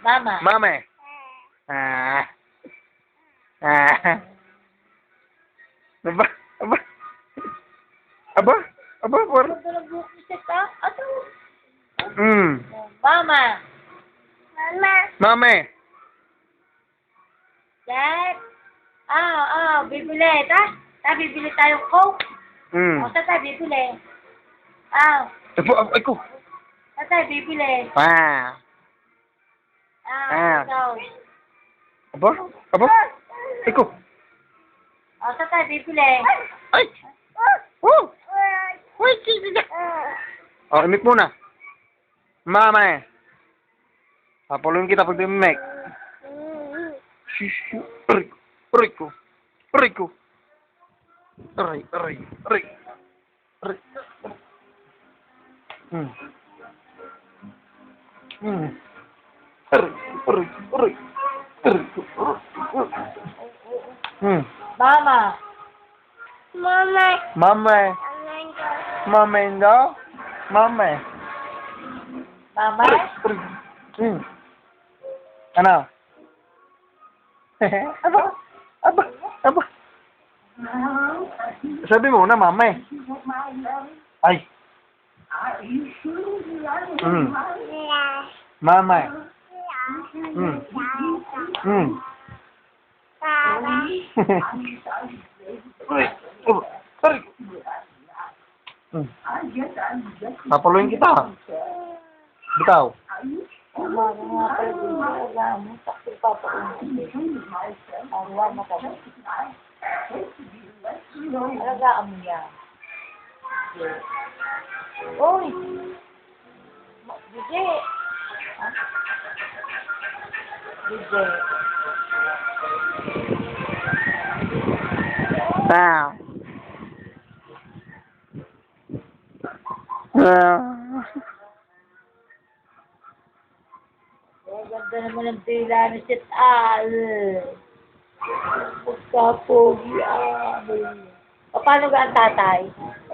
Mama. Mame. Ah. Ah. Aba, aba. Aba, aba, por. Ito nag-book set ah. Ato. Mama. Mama. Mame. Dad. Bibili. Bibili tayo Coke. O, tayo bibili. Ito, ako. Tayo bibili. Ikaw. Aba, aba. Iko. O, tayo bibili. Ay. Oh. Wait, sige. Oh, imik muna. Mame. Papuluin kita pag imik. Shishu. Aray ko. Aray ko. Aray. Aray. Mama. Mama. Mame. Mame daw. Mame. Mama. Ano? Aba. Sabi mo na, mame. Ay. Mame. Papuluin kita. Bitaw. Mama, nga pala din yung alam mo. Sakit pa pa Arawan mo ka ba? Alagaan mo yan. Uy! Dije! Dije! Wow. Ganda naman ang tila ni Sit Al. Pagkapogi. Paano ga ang tatay?